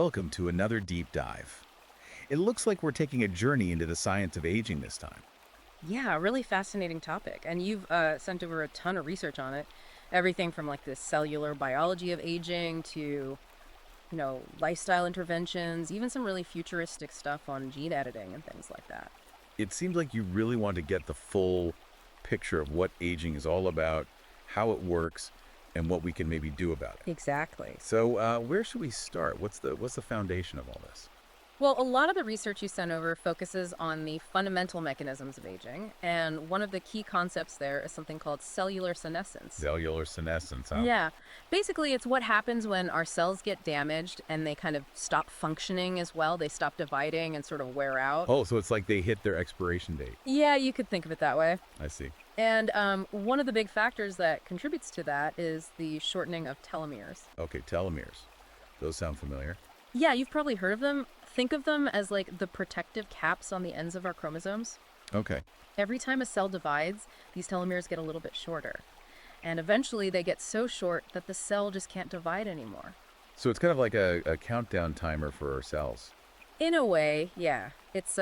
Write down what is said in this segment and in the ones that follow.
welcome to another deep dive. It looks like we're taking a journey into the science of aging this time. Yeah, really fascinating topic. And you've sent over a ton of research on it. Everything from like the cellular biology of aging to, lifestyle interventions, even some really futuristic stuff on gene editing and things like that. It seems like you really want to get the full picture of what aging is all about, how it works, and what we can maybe do about it. Exactly. So, where should we start? What's the foundation of all this? Well, a lot of the research you sent over focuses on the fundamental mechanisms of aging. And one of the key concepts there is something called cellular senescence. Cellular senescence, huh? Yeah. Basically, it's what happens when our cells get damaged and they kind of stop functioning as well. They stop dividing and sort of wear out. Oh, so it's like they hit their expiration date. Yeah, you could think of it that way. I see. And one of the big factors that contributes to that is the shortening of telomeres. Okay, telomeres. Those sound familiar. Yeah, you've probably heard of them. Think of them as like the protective caps on the ends of our chromosomes. Okay. Every time a cell divides, these telomeres get a little bit shorter. And eventually they get so short that the cell just can't divide anymore. So it's kind of like a countdown timer for our cells. In a way, yeah. It's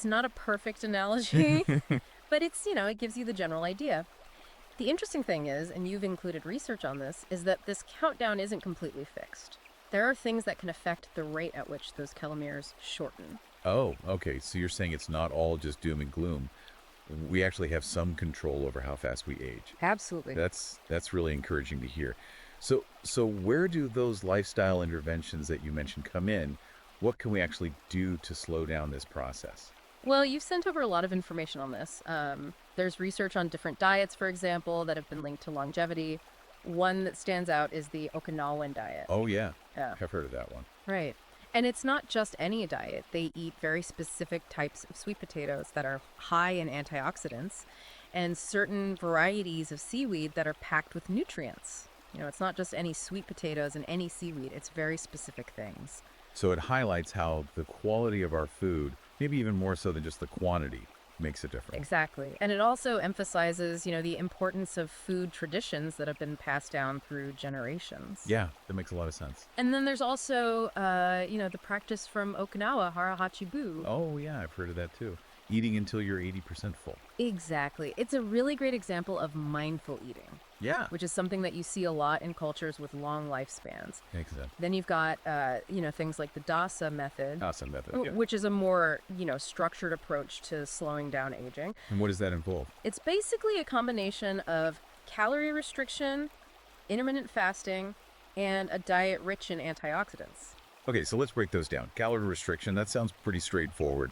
not a perfect analogy, but it gives you the general idea. The interesting thing is, and you've included research on this, is that this countdown isn't completely fixed. There are things that can affect the rate at which those telomeres shorten. Oh, okay. So you're saying it's not all just doom and gloom. We actually have some control over how fast we age. Absolutely. That's really encouraging to hear. So where do those lifestyle interventions that you mentioned come in? What can we actually do to slow down this process? Well, you've sent over a lot of information on this. There's research on different diets, for example, that have been linked to longevity. One that stands out is the Okinawan diet. Oh, yeah. Yeah. I've heard of that one. Right. And it's not just any diet. They eat very specific types of sweet potatoes that are high in antioxidants and certain varieties of seaweed that are packed with nutrients. It's not just any sweet potatoes and any seaweed. It's very specific things. So it highlights how the quality of our food, maybe even more so than just the quantity, makes a difference. Exactly. And it also emphasizes, the importance of food traditions that have been passed down through generations. Yeah, that makes a lot of sense. And then there's also, the practice from Okinawa, harahachibu. Oh, yeah, I've heard of that too. Eating until you're 80% full. Exactly. It's a really great example of mindful eating. Yeah. Which is something that you see a lot in cultures with long lifespans. Makes sense. Then you've got, things like the DASA method. Awesome method. Yeah. Which is a more, structured approach to slowing down aging. And what does that involve? It's basically a combination of calorie restriction, intermittent fasting, and a diet rich in antioxidants. Okay, so let's break those down. Calorie restriction, that sounds pretty straightforward.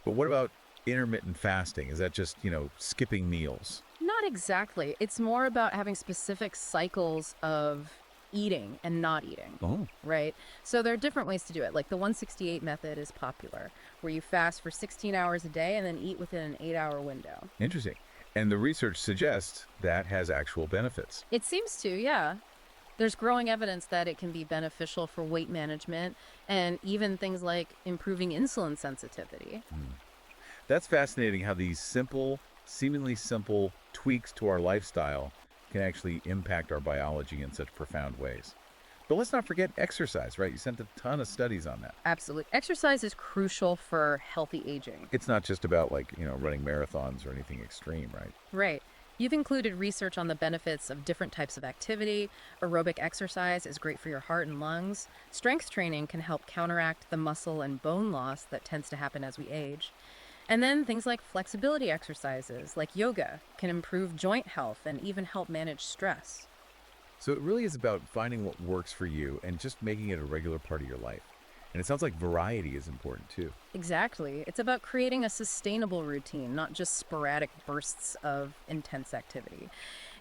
But what about intermittent fasting? Is that just, skipping meals? Not exactly. It's more about having specific cycles of eating and not eating. Oh. Right? So there are different ways to do it. Like the 168 method is popular, where you fast for 16 hours a day and then eat within an 8-hour window. Interesting. And the research suggests that has actual benefits. It seems to, yeah. There's growing evidence that it can be beneficial for weight management and even things like improving insulin sensitivity. That's fascinating how these seemingly simple tweaks to our lifestyle can actually impact our biology in such profound ways. But let's not forget exercise, right? You sent a ton of studies on that. Absolutely. Exercise is crucial for healthy aging. It's not just about running marathons or anything extreme, right? Right. You've included research on the benefits of different types of activity. Aerobic exercise is great for your heart and lungs. Strength training can help counteract the muscle and bone loss that tends to happen as we age. And then things like flexibility exercises, like yoga, can improve joint health and even help manage stress. So it really is about finding what works for you and just making it a regular part of your life. And it sounds like variety is important too. Exactly. It's about creating a sustainable routine, not just sporadic bursts of intense activity.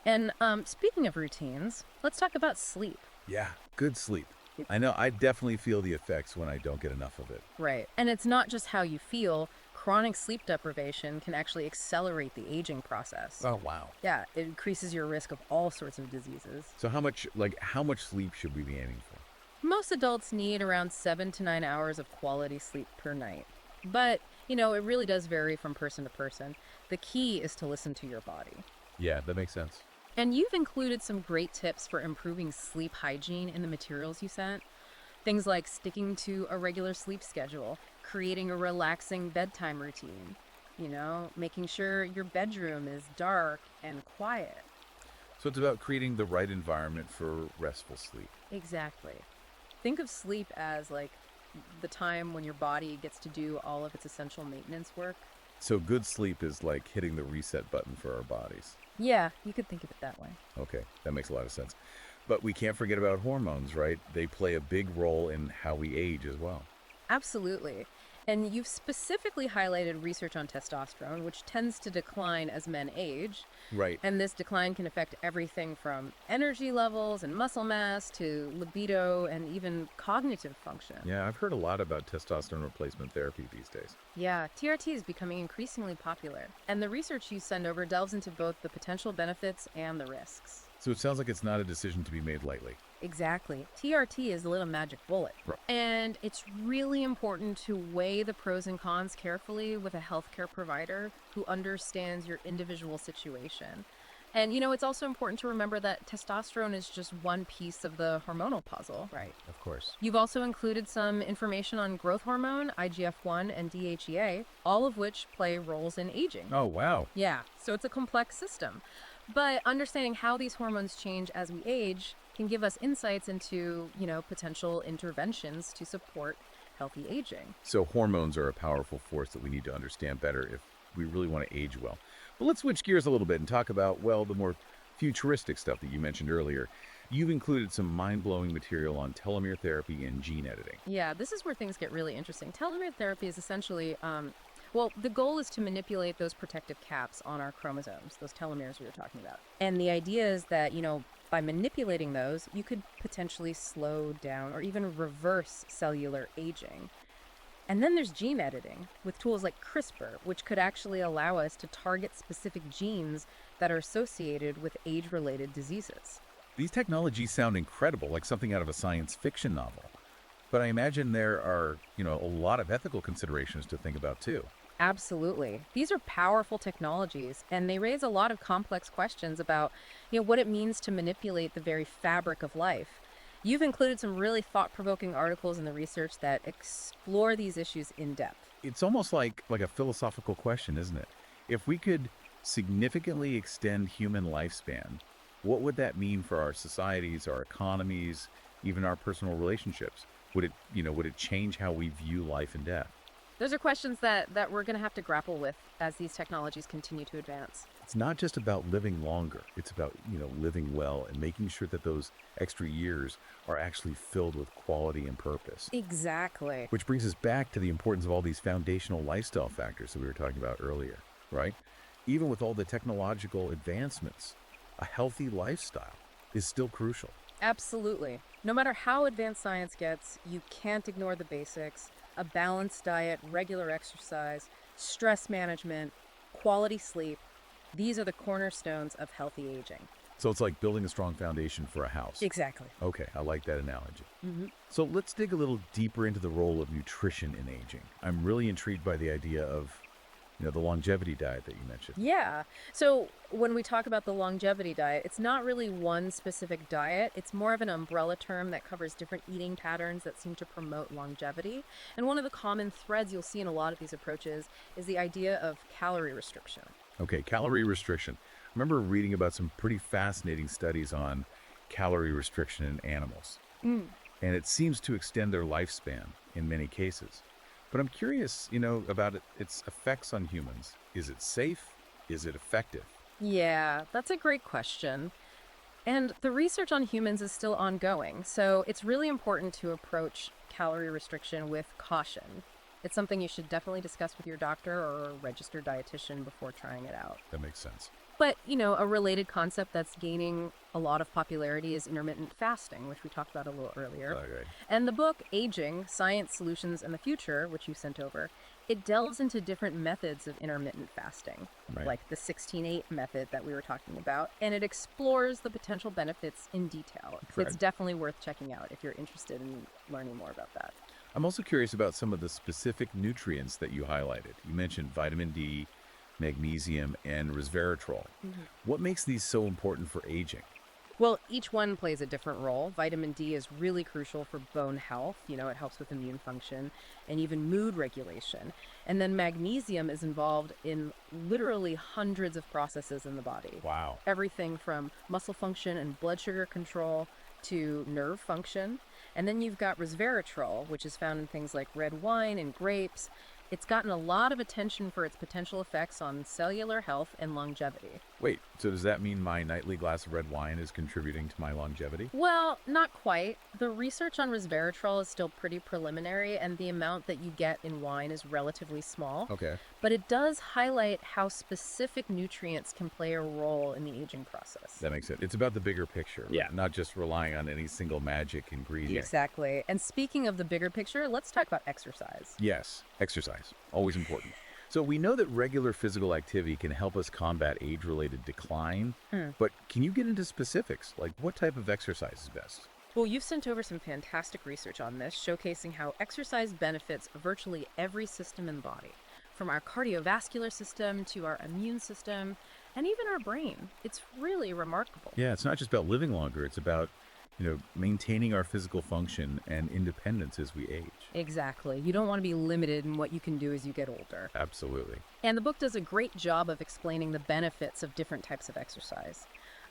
And speaking of routines, let's talk about sleep. Yeah, good sleep. I know I definitely feel the effects when I don't get enough of it. Right. And it's not just how you feel. Chronic sleep deprivation can actually accelerate the aging process. Oh, wow. Yeah, it increases your risk of all sorts of diseases. So how much sleep should we be aiming for? Most adults need around 7 to 9 hours of quality sleep per night. But, it really does vary from person to person. The key is to listen to your body. Yeah, that makes sense. And you've included some great tips for improving sleep hygiene in the materials you sent. Things like sticking to a regular sleep schedule, creating a relaxing bedtime routine, making sure your bedroom is dark and quiet. So it's about creating the right environment for restful sleep. Exactly. Think of sleep as like the time when your body gets to do all of its essential maintenance work. So good sleep is like hitting the reset button for our bodies. Yeah, you could think of it that way. Okay, that makes a lot of sense. But we can't forget about hormones, right? They play a big role in how we age as well. Absolutely. And you've specifically highlighted research on testosterone, which tends to decline as men age. Right. And this decline can affect everything from energy levels and muscle mass to libido and even cognitive function. Yeah, I've heard a lot about testosterone replacement therapy these days. Yeah, TRT is becoming increasingly popular. And the research you send over delves into both the potential benefits and the risks. So it sounds like it's not a decision to be made lightly. Exactly. TRT is a little magic bullet. Right. And it's really important to weigh the pros and cons carefully with a healthcare provider who understands your individual situation. And, it's also important to remember that testosterone is just one piece of the hormonal puzzle. Right, of course. You've also included some information on growth hormone, IGF-1, and DHEA, all of which play roles in aging. Oh, wow. Yeah, so it's a complex system. But understanding how these hormones change as we age can give us insights into, potential interventions to support healthy aging. So hormones are a powerful force that we need to understand better if we really want to age well. But let's switch gears a little bit and talk about, well, the more futuristic stuff that you mentioned earlier. You've included some mind-blowing material on telomere therapy and gene editing. Yeah, this is where things get really interesting. Telomere therapy is essentially the goal is to manipulate those protective caps on our chromosomes, those telomeres we were talking about. And the idea is that, by manipulating those, you could potentially slow down or even reverse cellular aging. And then there's gene editing with tools like CRISPR, which could actually allow us to target specific genes that are associated with age-related diseases. These technologies sound incredible, like something out of a science fiction novel. But I imagine there are, a lot of ethical considerations to think about too. Absolutely. These are powerful technologies, and they raise a lot of complex questions about, what it means to manipulate the very fabric of life. You've included some really thought-provoking articles in the research that explore these issues in depth. It's almost like a philosophical question, isn't it? If we could significantly extend human lifespan, what would that mean for our societies, our economies, even our personal relationships? Would it change how we view life and death? Those are questions that we're going to have to grapple with as these technologies continue to advance. It's not just about living longer. It's about, living well and making sure that those extra years are actually filled with quality and purpose. Exactly. Which brings us back to the importance of all these foundational lifestyle factors that we were talking about earlier, right? Even with all the technological advancements, a healthy lifestyle is still crucial. Absolutely. No matter how advanced science gets, you can't ignore the basics. A balanced diet, regular exercise, stress management, quality sleep. These are the cornerstones of healthy aging. So it's like building a strong foundation for a house. Exactly. Okay, I like that analogy. Mm-hmm. So let's dig a little deeper into the role of nutrition in aging. I'm really intrigued by the idea of, the longevity diet that you mentioned. Yeah. So when we talk about the longevity diet, it's not really one specific diet. It's more of an umbrella term that covers different eating patterns that seem to promote longevity. And one of the common threads you'll see in a lot of these approaches is the idea of calorie restriction. Okay, calorie restriction. I remember reading about some pretty fascinating studies on calorie restriction in animals. And it seems to extend their lifespan in many cases. But I'm curious, about its effects on humans. Is it safe? Is it effective? Yeah, that's a great question. And the research on humans is still ongoing, so it's really important to approach calorie restriction with caution. It's something you should definitely discuss with your doctor or a registered dietitian before trying it out. That makes sense. But, a related concept that's gaining a lot of popularity is intermittent fasting, which we talked about a little earlier. Okay. And the book, Aging, Science, Solutions, and the Future, which you sent over, it delves into different methods of intermittent fasting, Right. like the 16-8 method that we were talking about, and it explores the potential benefits in detail. Correct. It's definitely worth checking out if you're interested in learning more about that. I'm also curious about some of the specific nutrients that you highlighted. You mentioned vitamin D, magnesium, and resveratrol. What makes these so important for aging? Well, each one plays a different role. Vitamin D is really crucial for bone health. It helps with immune function and even mood regulation. And then magnesium is involved in literally hundreds of processes in the body. Wow. Everything from muscle function and blood sugar control to nerve function. And then you've got resveratrol, which is found in things like red wine and grapes. It's gotten a lot of attention for its potential effects on cellular health and longevity. Wait, so does that mean my nightly glass of red wine is contributing to my longevity? Well, not quite. The research on resveratrol is still pretty preliminary, and the amount that you get in wine is relatively small. Okay. But it does highlight how specific nutrients can play a role in the aging process. That makes it. It's about the bigger picture. Yeah. Not just relying on any single magic ingredient. Exactly. And speaking of the bigger picture, let's talk about exercise. Yes, exercise. Always important. So we know that regular physical activity can help us combat age-related decline, but can you get into specifics? Like what type of exercise is best? Well, you've sent over some fantastic research on this, showcasing how exercise benefits virtually every system in the body, from our cardiovascular system to our immune system and even our brain. It's really remarkable. Yeah, it's not just about living longer. It's about, maintaining our physical function and independence as we age. Exactly. You don't want to be limited in what you can do as you get older. Absolutely. And the book does a great job of explaining the benefits of different types of exercise.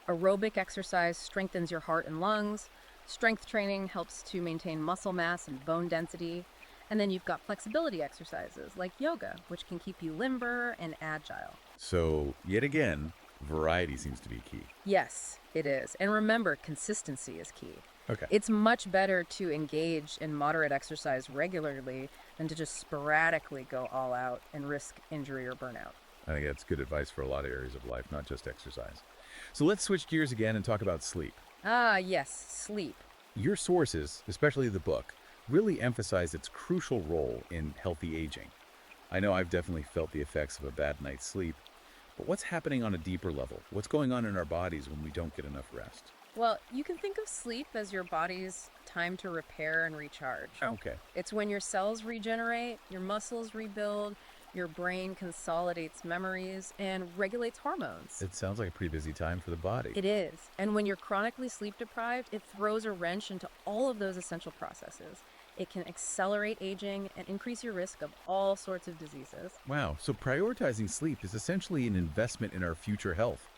Aerobic exercise strengthens your heart and lungs. Strength training helps to maintain muscle mass and bone density. And then you've got flexibility exercises like yoga, which can keep you limber and agile. So, yet again, variety seems to be key. Yes, it is. And remember, consistency is key. Okay. It's much better to engage in moderate exercise regularly than to just sporadically go all out and risk injury or burnout. I think that's good advice for a lot of areas of life, not just exercise. So let's switch gears again and talk about sleep. Ah, yes, sleep. Your sources, especially the book, really emphasize its crucial role in healthy aging. I know I've definitely felt the effects of a bad night's sleep, but what's happening on a deeper level? What's going on in our bodies when we don't get enough rest? Well, you can think of sleep as your body's time to repair and recharge. Okay. It's when your cells regenerate, your muscles rebuild, your brain consolidates memories, and regulates hormones. It sounds like a pretty busy time for the body. It is. And when you're chronically sleep deprived, it throws a wrench into all of those essential processes. It can accelerate aging and increase your risk of all sorts of diseases. Wow, so prioritizing sleep is essentially an investment in our future health.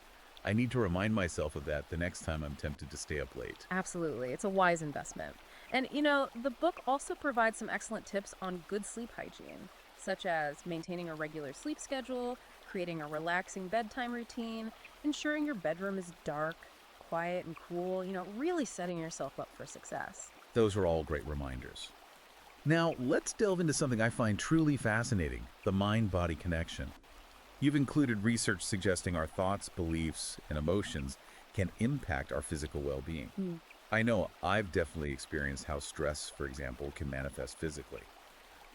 I need to remind myself of that the next time I'm tempted to stay up late. Absolutely. It's a wise investment. And, the book also provides some excellent tips on good sleep hygiene, such as maintaining a regular sleep schedule, creating a relaxing bedtime routine, ensuring your bedroom is dark, quiet, and cool, really setting yourself up for success. Those are all great reminders. Now, let's delve into something I find truly fascinating, the mind-body connection. You've included research suggesting our thoughts, beliefs, and emotions can impact our physical well-being. I know I've definitely experienced how stress, for example, can manifest physically.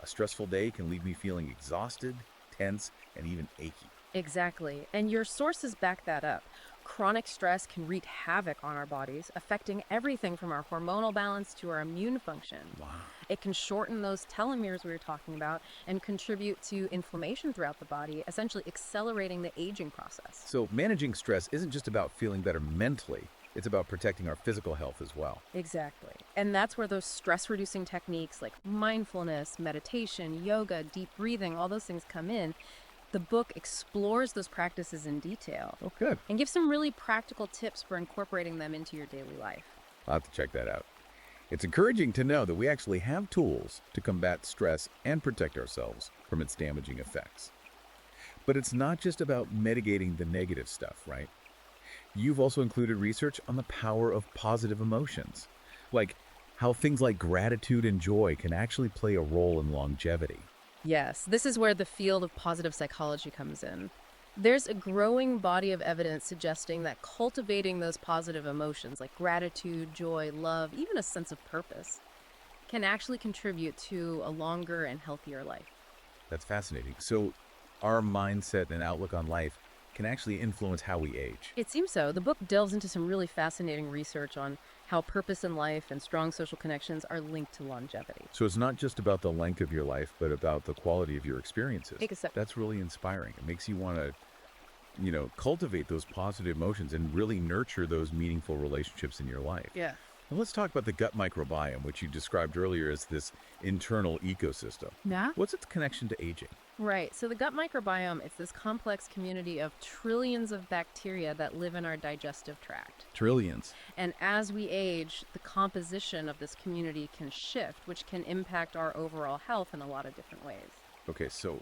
A stressful day can leave me feeling exhausted, tense, and even achy. Exactly. And your sources back that up. Chronic stress can wreak havoc on our bodies, affecting everything from our hormonal balance to our immune function. Wow. It can shorten those telomeres we were talking about and contribute to inflammation throughout the body, essentially accelerating the aging process. So managing stress isn't just about feeling better mentally, it's about protecting our physical health as well. Exactly. And that's where those stress-reducing techniques like mindfulness, meditation, yoga, deep breathing, all those things come in. The book explores those practices in detail Oh, good. and gives some really practical tips for incorporating them into your daily life. I'll have to check that out. It's encouraging to know that we actually have tools to combat stress and protect ourselves from its damaging effects. But it's not just about mitigating the negative stuff, right? You've also included research on the power of positive emotions, like how things like gratitude and joy can actually play a role in longevity. Yes, this is where the field of positive psychology comes in. There's a growing body of evidence suggesting that cultivating those positive emotions like gratitude, joy, love, even a sense of purpose, can actually contribute to a longer and healthier life. That's fascinating. So our mindset and outlook on life can actually influence how we age. It seems so. The book delves into some really fascinating research on how purpose in life and strong social connections are linked to longevity. So it's not just about the length of your life, but about the quality of your experiences. Take a step. That's really inspiring. It makes you want to cultivate those positive emotions and really nurture those meaningful relationships in your life. Yeah. And let's talk about the gut microbiome, which you described earlier as this internal ecosystem. Yeah? What's its connection to aging? Right. So the gut microbiome, it's this complex community of trillions of bacteria that live in our digestive tract. Trillions. And as we age, the composition of this community can shift, which can impact our overall health in a lot of different ways. Okay, so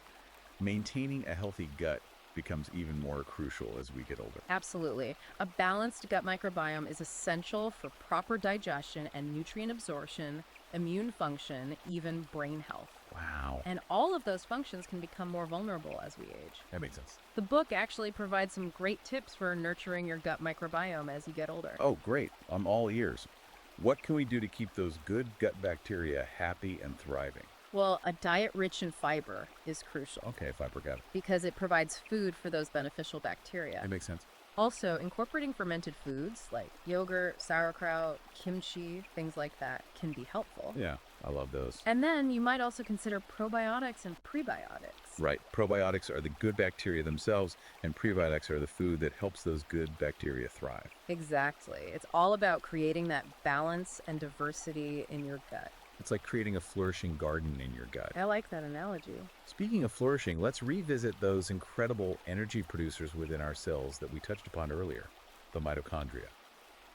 maintaining a healthy gut becomes even more crucial as we get older. Absolutely. A balanced gut microbiome is essential for proper digestion and nutrient absorption, immune function, even brain health. Wow. And all of those functions can become more vulnerable as we age. That makes sense. The book actually provides some great tips for nurturing your gut microbiome as you get older. Oh, great. I'm all ears. What can we do to keep those good gut bacteria happy and thriving? Well, a diet rich in fiber is crucial Okay, fiber got it. because it provides food for those beneficial bacteria. That makes sense. Also, incorporating fermented foods like yogurt, sauerkraut, kimchi, things like that can be helpful. Yeah, I love those. And then you might also consider probiotics and prebiotics. Right. Probiotics are the good bacteria themselves, and prebiotics are the food that helps those good bacteria thrive. Exactly. It's all about creating that balance and diversity in your gut. It's like creating a flourishing garden in your gut. I like that analogy. Speaking of flourishing, let's revisit those incredible energy producers within our cells that we touched upon earlier, the mitochondria.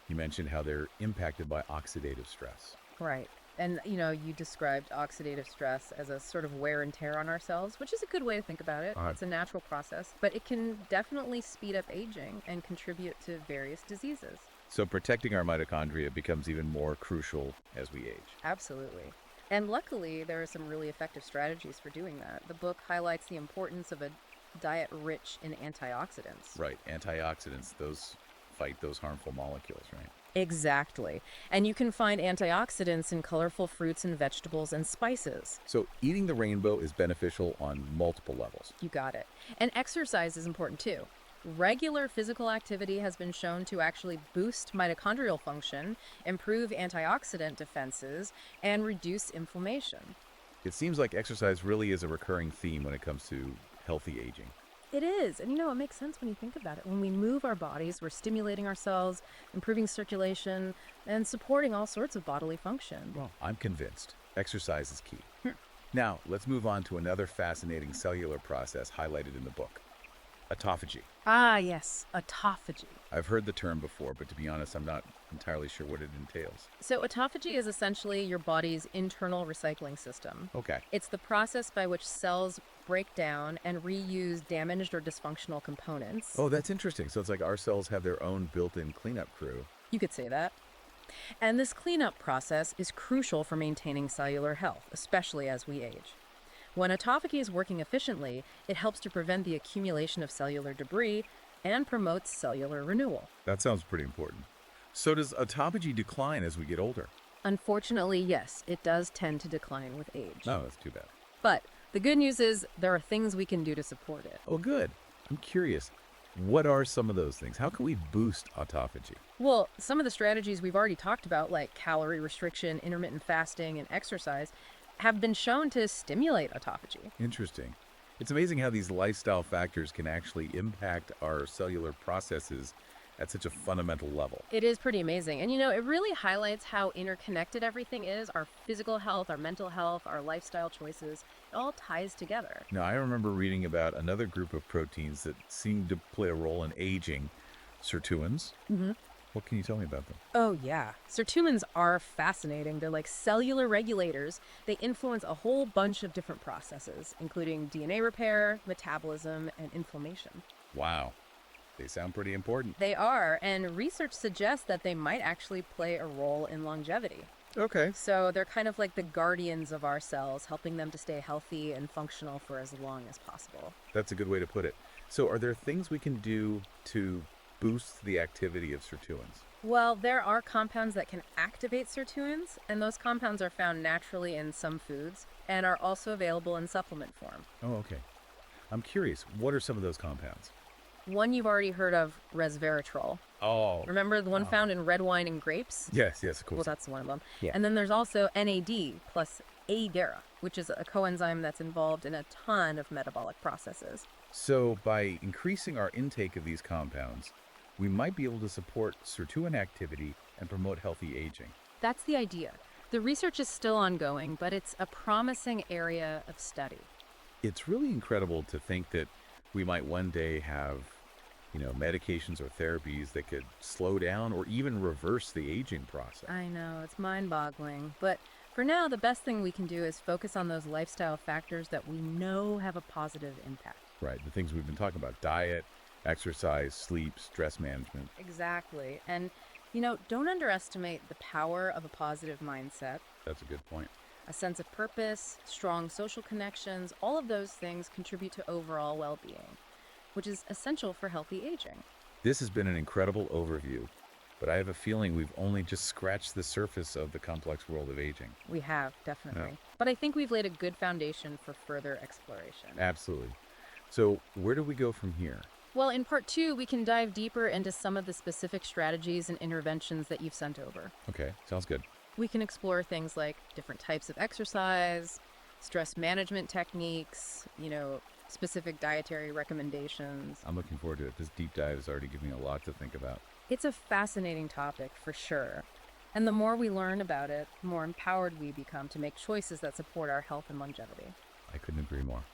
You mentioned how they're impacted by oxidative stress. Right. And, you described oxidative stress as a sort of wear and tear on our cells, which is a good way to think about it. All right. It's a natural process, but it can definitely speed up aging and contribute to various diseases. So protecting our mitochondria becomes even more crucial as we age. Absolutely. And luckily, there are some really effective strategies for doing that. The book highlights the importance of a diet rich in antioxidants. Right. Antioxidants, those fight those harmful molecules, right? Exactly. And you can find antioxidants in colorful fruits and vegetables and spices. So eating the rainbow is beneficial on multiple levels. You got it. And exercise is important too. Regular physical activity has been shown to actually boost mitochondrial function, improve antioxidant defenses, and reduce inflammation. It seems like exercise really is a recurring theme when it comes to healthy aging. It is. And it makes sense when you think about it. When we move our bodies, we're stimulating ourselves, improving circulation, and supporting all sorts of bodily function. Well, I'm convinced. Exercise is key. Now, let's move on to another fascinating cellular process highlighted in the book. Autophagy. Ah, yes, autophagy. I've heard the term before, but to be honest, I'm not entirely sure what it entails. So autophagy is essentially your body's internal recycling system. Okay. It's the process by which cells break down and reuse damaged or dysfunctional components. Oh, that's interesting. So it's like our cells have their own built-in cleanup crew. You could say that. And this cleanup process is crucial for maintaining cellular health, especially as we age. When autophagy is working efficiently, it helps to prevent the accumulation of cellular debris and promotes cellular renewal. That sounds pretty important. So does autophagy decline as we get older? Unfortunately, yes, it does tend to decline with age. No, that's too bad. But the good news is there are things we can do to support it. Oh, good. I'm curious. What are some of those things? How can we boost autophagy? Well, some of the strategies we've already talked about, like calorie restriction, intermittent fasting, and exercise, have been shown to stimulate autophagy. Interesting. It's amazing how these lifestyle factors can actually impact our cellular processes at such a fundamental level. It is pretty amazing. And it really highlights how interconnected everything is. Our physical health, our mental health, our lifestyle choices, it all ties together. Now, I remember reading about another group of proteins that seem to play a role in aging, sirtuins. Mm-hmm. What can you tell me about them? Oh, yeah. Sirtuins are fascinating. They're like cellular regulators. They influence a whole bunch of different processes, including DNA repair, metabolism, and inflammation. Wow. They sound pretty important. They are, and research suggests that they might actually play a role in longevity. Okay. So they're kind of like the guardians of our cells, helping them to stay healthy and functional for as long as possible. That's a good way to put it. So are there things we can do to boost the activity of sirtuins? Well, there are compounds that can activate sirtuins, and those compounds are found naturally in some foods and are also available in supplement form. Oh, okay. I'm curious, what are some of those compounds? One you've already heard of, resveratrol. Oh. Remember the one found in red wine and grapes? Yes, of course. Well, that's one of them. Yeah. And then there's also NAD plus A-DARA, which is a coenzyme that's involved in a ton of metabolic processes. So, by increasing our intake of these compounds, we might be able to support sirtuin activity and promote healthy aging. That's the idea. The research is still ongoing, but it's a promising area of study. It's really incredible to think that we might one day have, medications or therapies that could slow down or even reverse the aging process. I know, it's mind boggling. But for now, the best thing we can do is focus on those lifestyle factors that we know have a positive impact. Right, the things we've been talking about: diet, exercise, sleep, stress management. Exactly. And, don't underestimate the power of a positive mindset. That's a good point. A sense of purpose, strong social connections, all of those things contribute to overall well being, which is essential for healthy aging. This has been an incredible overview, but I have a feeling we've only just scratched the surface of the complex world of aging. We have, definitely. But I think we've laid a good foundation for further exploration. Absolutely. So, where do we go from here? Well, in part two, we can dive deeper into some of the specific strategies and interventions that you've sent over. Okay, sounds good. We can explore things like different types of exercise, stress management techniques, specific dietary recommendations. I'm looking forward to it. This deep dive is already giving me a lot to think about. It's a fascinating topic for sure. And the more we learn about it, the more empowered we become to make choices that support our health and longevity. I couldn't agree more.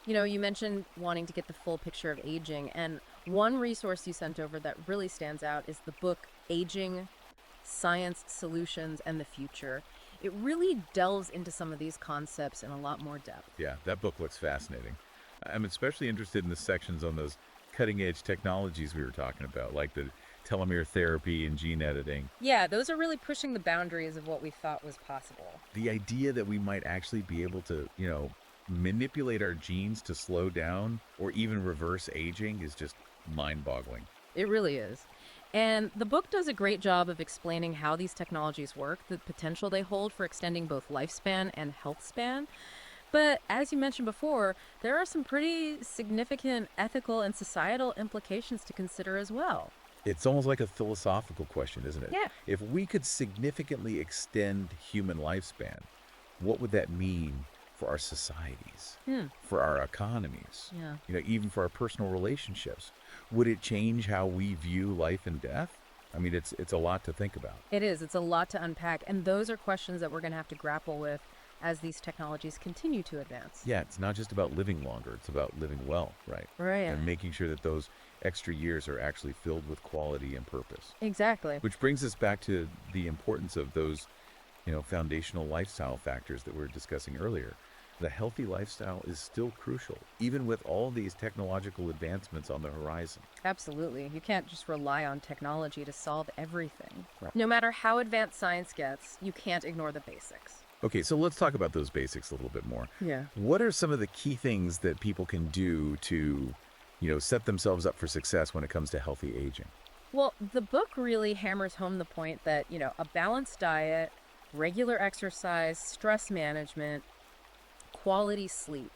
You mentioned wanting to get the full picture of aging, and one resource you sent over that really stands out is the book Aging, Science, Solutions, and the Future. It really delves into some of these concepts in a lot more depth. Yeah, that book looks fascinating. I'm especially interested in the sections on those cutting-edge technologies we were talking about, like the telomere therapy and gene editing. Yeah, those are really pushing the boundaries of what we thought was possible. The idea that we might actually be able to, manipulate our genes to slow down or even reverse aging is just mind-boggling. It really is. And the book does a great job of explaining how these technologies work, the potential they hold for extending both lifespan and health span. But as you mentioned before, there are some pretty significant ethical and societal implications to consider as well. It's almost like a philosophical question, isn't it? Yeah. If we could significantly extend human lifespan, what would that mean for our societies, for our economies, Yeah. even for our personal relationships? Would it change how we view life and death? I mean, it's a lot to think about. It is. It's a lot to unpack. And those are questions that we're going to have to grapple with as these technologies continue to advance. Yeah, it's not just about living longer, it's about living well, right? Right. And making sure that those extra years are actually filled with quality and purpose. Exactly. Which brings us back to the importance of those, foundational lifestyle factors that we were discussing earlier. The healthy lifestyle is still crucial, even with all these technological advancements on the horizon. Absolutely. You can't just rely on technology to solve everything. Right. No matter how advanced science gets, you can't ignore the basics. Okay, so let's talk about those basics a little bit more. Yeah. What are some of the key things that people can do to, set themselves up for success when it comes to healthy aging? Well, the book really hammers home the point that, a balanced diet, regular exercise, stress management, quality sleep.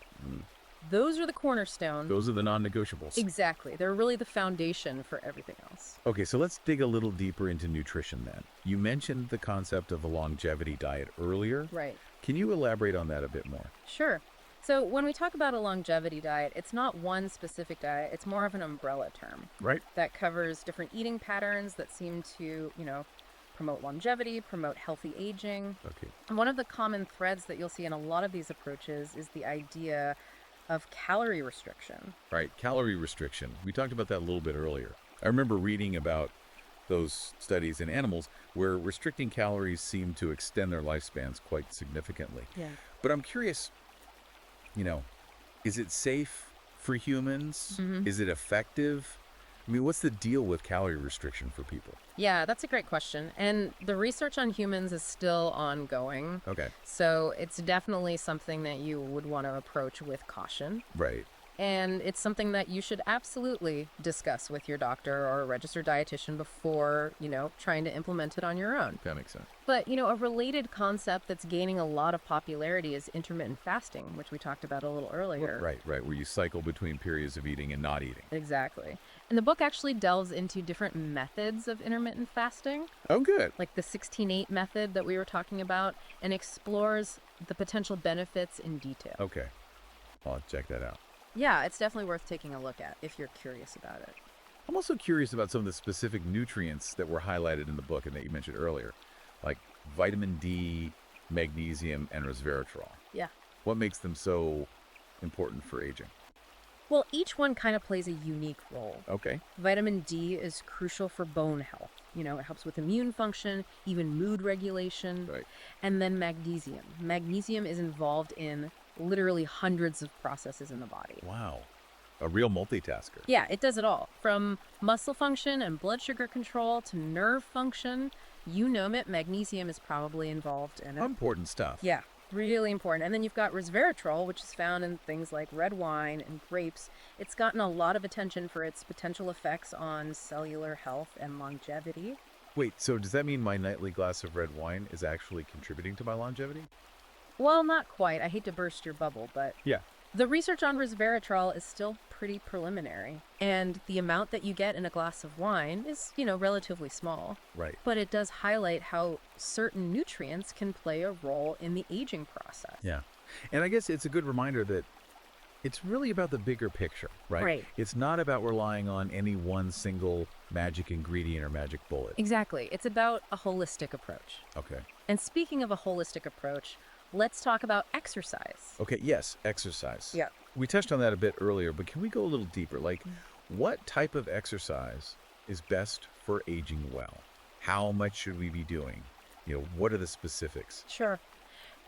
Those are the cornerstone. Those are the non-negotiables. Exactly. They're really the foundation for everything else. Okay, so let's dig a little deeper into nutrition then. You mentioned the concept of a longevity diet earlier. Right. Can you elaborate on that a bit more? Sure. So when we talk about a longevity diet, it's not one specific diet. It's more of an umbrella term. Right. That covers different eating patterns that seem to, promote longevity, promote healthy aging. Okay. And one of the common threads that you'll see in a lot of these approaches is the idea of calorie restriction. Right, calorie restriction. We talked about that a little bit earlier. I remember reading about those studies in animals where restricting calories seem to extend their lifespans quite significantly. Yeah. But I'm curious, is it safe for humans? Is it effective? I mean, what's the deal with calorie restriction for people? Yeah, that's a great question. And the research on humans is still ongoing. Okay. So it's definitely something that you would want to approach with caution. Right. And it's something that you should absolutely discuss with your doctor or a registered dietitian before, trying to implement it on your own. That makes sense. But, a related concept that's gaining a lot of popularity is intermittent fasting, which we talked about a little earlier. Right, where you cycle between periods of eating and not eating. Exactly. And the book actually delves into different methods of intermittent fasting, Oh, good. like the 16-8 method that we were talking about, and explores the potential benefits in detail. Okay. I'll check that out. Yeah, it's definitely worth taking a look at if you're curious about it. I'm also curious about some of the specific nutrients that were highlighted in the book and that you mentioned earlier, like vitamin D, magnesium, and resveratrol. Yeah. What makes them so important for aging? Well, each one kind of plays a unique role. Okay. Vitamin D is crucial for bone health. It helps with immune function, even mood regulation. Right. And then magnesium. Magnesium is involved in literally hundreds of processes in the body. Wow. A real multitasker. Yeah, it does it all. From muscle function and blood sugar control to nerve function, you name it, magnesium is probably involved in it. Important stuff. Yeah, really important. And then you've got resveratrol, which is found in things like red wine and grapes. It's gotten a lot of attention for its potential effects on cellular health and longevity. Wait, so does that mean my nightly glass of red wine is actually contributing to my longevity? Well, not quite. I hate to burst your bubble, but Yeah. the research on resveratrol is still pretty preliminary. And the amount that you get in a glass of wine is, relatively small. Right. But it does highlight how certain nutrients can play a role in the aging process. Yeah. And I guess it's a good reminder that it's really about the bigger picture, right? Right. It's not about relying on any one single magic ingredient or magic bullet. Exactly. It's about a holistic approach. Okay. And speaking of a holistic approach, let's talk about exercise. Okay, yes, exercise. Yeah. We touched on that a bit earlier, but can we go a little deeper? Like, what type of exercise is best for aging well? How much should we be doing? What are the specifics? Sure.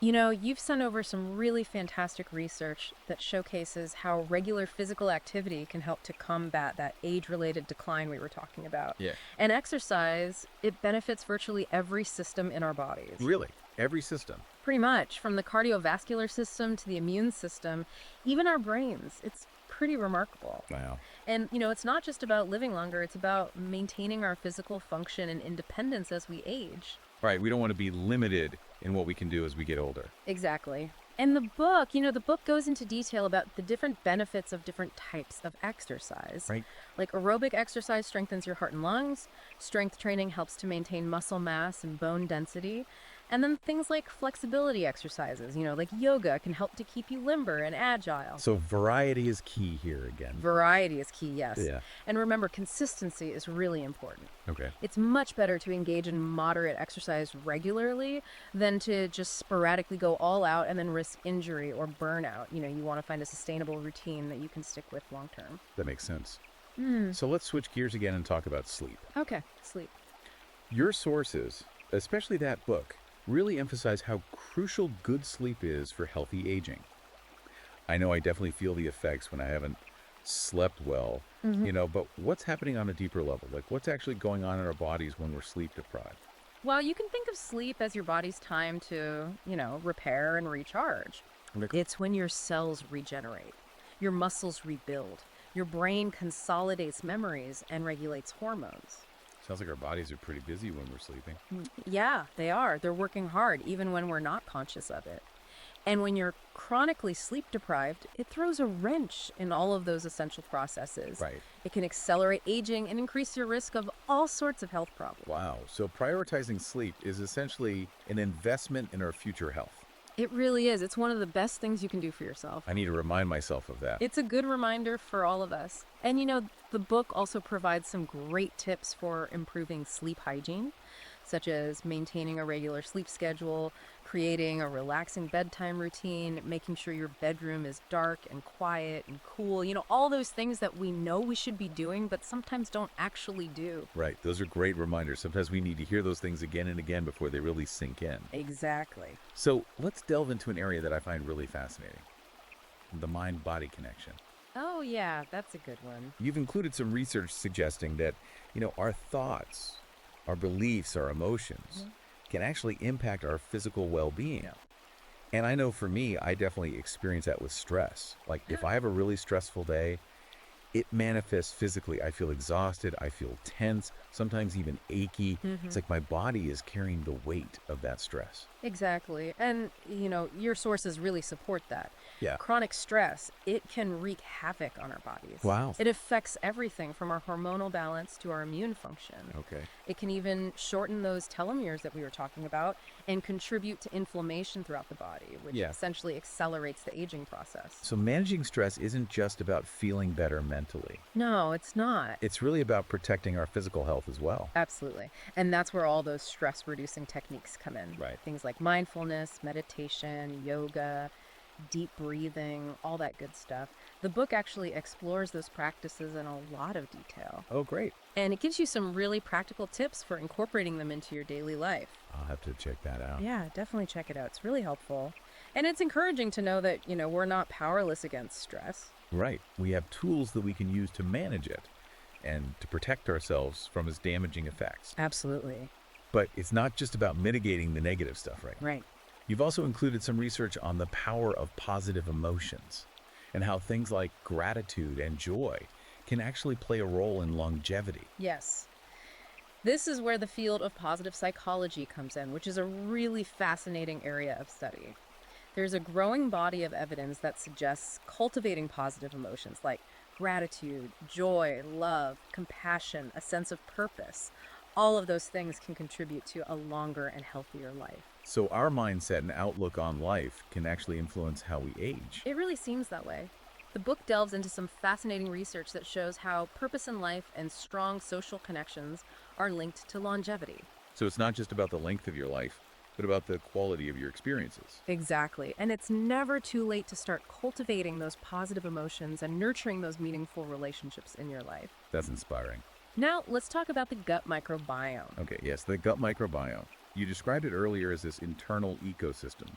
You've sent over some really fantastic research that showcases how regular physical activity can help to combat that age-related decline we were talking about. Yeah. And exercise, it benefits virtually every system in our bodies. Really? Every system? Pretty much, from the cardiovascular system to the immune system, even our brains. It's pretty remarkable. Wow. And, it's not just about living longer, it's about maintaining our physical function and independence as we age. Right, we don't want to be limited in what we can do as we get older. Exactly. And the book goes into detail about the different benefits of different types of exercise. Right. Like aerobic exercise strengthens your heart and lungs, strength training helps to maintain muscle mass and bone density, and then things like flexibility exercises, like yoga can help to keep you limber and agile. So variety is key here again. Variety is key, yes. Yeah. And remember, consistency is really important. Okay. It's much better to engage in moderate exercise regularly than to just sporadically go all out and then risk injury or burnout. You want to find a sustainable routine that you can stick with long term. That makes sense. So let's switch gears again and talk about sleep. Okay, sleep. Your sources, especially that book, really emphasize how crucial good sleep is for healthy aging. I know I definitely feel the effects when I haven't slept well, but what's happening on a deeper level? Like what's actually going on in our bodies when we're sleep deprived? Well, you can think of sleep as your body's time to, repair and recharge. It's when your cells regenerate, your muscles rebuild, your brain consolidates memories and regulates hormones. Sounds like our bodies are pretty busy when we're sleeping. Yeah, they are. They're working hard, even when we're not conscious of it. And when you're chronically sleep deprived, it throws a wrench in all of those essential processes. Right. It can accelerate aging and increase your risk of all sorts of health problems. Wow. So prioritizing sleep is essentially an investment in our future health. It really is. It's one of the best things you can do for yourself. I need to remind myself of that. It's a good reminder for all of us. And the book also provides some great tips for improving sleep hygiene, such as maintaining a regular sleep schedule, creating a relaxing bedtime routine, making sure your bedroom is dark and quiet and cool. All those things that we know we should be doing, but sometimes don't actually do. Right. Those are great reminders. Sometimes we need to hear those things again and again before they really sink in. Exactly. So let's delve into an area that I find really fascinating. The mind-body connection. Oh, yeah, that's a good one. You've included some research suggesting that, our thoughts, our beliefs, our emotions can actually impact our physical well-being. And I know for me, I definitely experience that with stress. Like if I have a really stressful day, It manifests physically. I feel exhausted. I feel tense, sometimes even achy. It's Hmm. like my body is carrying the weight of that stress. Exactly. And, your sources really support that. Yeah. Chronic stress, it can wreak havoc on our bodies. Wow. It affects everything from our hormonal balance to our immune function. Okay. It can even shorten those telomeres that we were talking about and contribute to inflammation throughout the body, which Yeah. essentially accelerates the aging process. So managing stress isn't just about feeling better mentally. No, it's not. It's really about protecting our physical health as well. Absolutely. And that's where all those stress reducing techniques come in. Right. Things like mindfulness, meditation, yoga, deep breathing, all that good stuff. The book actually explores those practices in a lot of detail. Oh, great. And it gives you some really practical tips for incorporating them into your daily life. I'll have to check that out. Yeah, definitely check it out. It's really helpful. And it's encouraging to know that, we're not powerless against stress. Right. We have tools that we can use to manage it and to protect ourselves from its damaging effects. Absolutely. But it's not just about mitigating the negative stuff, right? Right. You've also included some research on the power of positive emotions and how things like gratitude and joy can actually play a role in longevity. Yes. This is where the field of positive psychology comes in, which is a really fascinating area of study. There's a growing body of evidence that suggests cultivating positive emotions like gratitude, joy, love, compassion, a sense of purpose. All of those things can contribute to a longer and healthier life. So our mindset and outlook on life can actually influence how we age. It really seems that way. The book delves into some fascinating research that shows how purpose in life and strong social connections are linked to longevity. So it's not just about the length of your life, but about the quality of your experiences. Exactly. And it's never too late to start cultivating those positive emotions and nurturing those meaningful relationships in your life. That's inspiring. Now, let's talk about the gut microbiome. Okay, yes, the gut microbiome. You described it earlier as this internal ecosystem.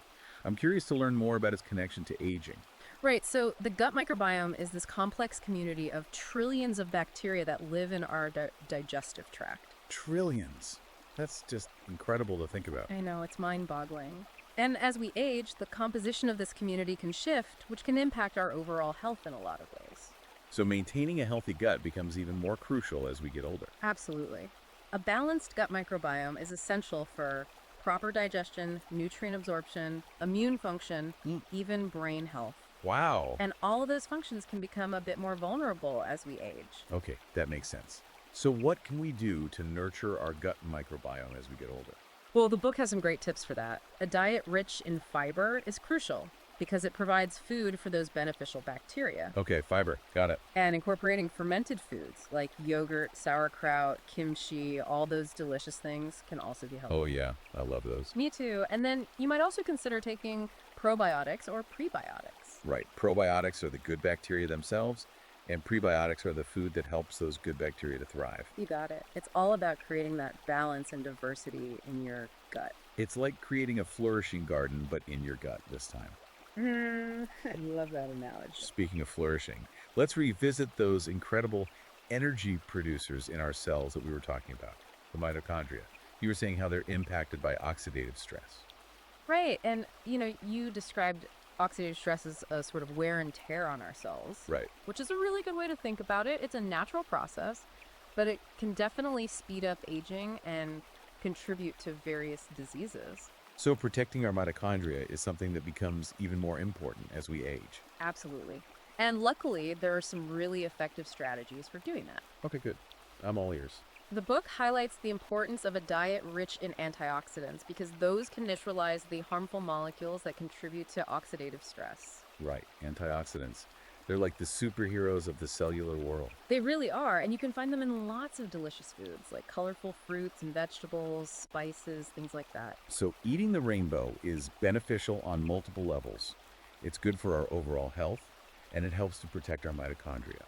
I'm curious to learn more about its connection to aging. Right, so the gut microbiome is this complex community of trillions of bacteria that live in our digestive tract. Trillions. That's just incredible to think about. I know, it's mind-boggling. And as we age, the composition of this community can shift, which can impact our overall health in a lot of ways. So maintaining a healthy gut becomes even more crucial as we get older. Absolutely. A balanced gut microbiome is essential for proper digestion, nutrient absorption, immune function, even brain health. Wow. And all of those functions can become a bit more vulnerable as we age. Okay, that makes sense. So what can we do to nurture our gut microbiome as we get older? Well, the book has some great tips for that. A diet rich in fiber is crucial because it provides food for those beneficial bacteria. Okay, fiber. Got it. And incorporating fermented foods like yogurt, sauerkraut, kimchi, all those delicious things can also be helpful. Oh yeah, I love those. Me too. And then you might also consider taking probiotics or prebiotics. Right. Probiotics are the good bacteria themselves, and prebiotics are the food that helps those good bacteria to thrive. You got it. It's all about creating that balance and diversity in your gut. It's like creating a flourishing garden, but in your gut this time. I love that analogy. Speaking of flourishing, let's revisit those incredible energy producers in our cells that we were talking about, the mitochondria. You were saying how they're impacted by oxidative stress. Right. And, you described oxidative stress as a sort of wear and tear on our cells. Right. Which is a really good way to think about it. It's a natural process, but it can definitely speed up aging and contribute to various diseases. So protecting our mitochondria is something that becomes even more important as we age. Absolutely. And luckily, there are some really effective strategies for doing that. Okay, good. I'm all ears. The book highlights the importance of a diet rich in antioxidants because those can neutralize the harmful molecules that contribute to oxidative stress. Right, antioxidants. They're like the superheroes of the cellular world. They really are, and you can find them in lots of delicious foods like colorful fruits and vegetables, spices, things like that. So eating the rainbow is beneficial on multiple levels. It's good for our overall health, and it helps to protect our mitochondria.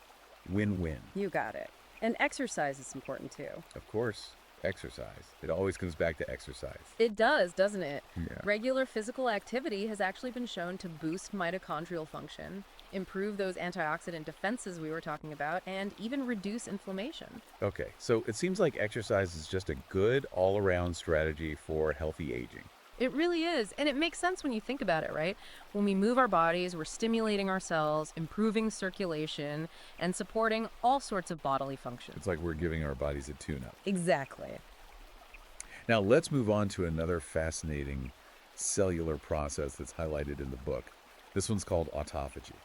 Win-win. You got it. And exercise is important too. Of course, exercise. It always comes back to exercise. It does, doesn't it? Yeah. Regular physical activity has actually been shown to boost mitochondrial function, improve those antioxidant defenses we were talking about, and even reduce inflammation. Okay, so it seems like exercise is just a good all-around strategy for healthy aging. It really is. And it makes sense when you think about it, right? When we move our bodies, we're stimulating our cells, improving circulation, and supporting all sorts of bodily functions. It's like we're giving our bodies a tune-up. Exactly. Now, let's move on to another fascinating cellular process that's highlighted in the book. This one's called autophagy.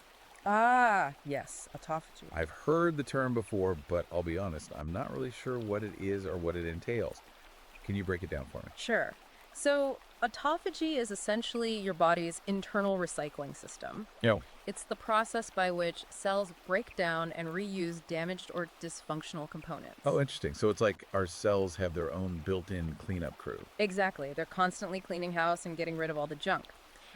Ah, yes, autophagy. I've heard the term before, but I'll be honest, I'm not really sure what it is or what it entails. Can you break it down for me? Sure. So, autophagy is essentially your body's internal recycling system. Yeah. It's the process by which cells break down and reuse damaged or dysfunctional components. Oh, interesting. So it's like our cells have their own built-in cleanup crew. Exactly. They're constantly cleaning house and getting rid of all the junk.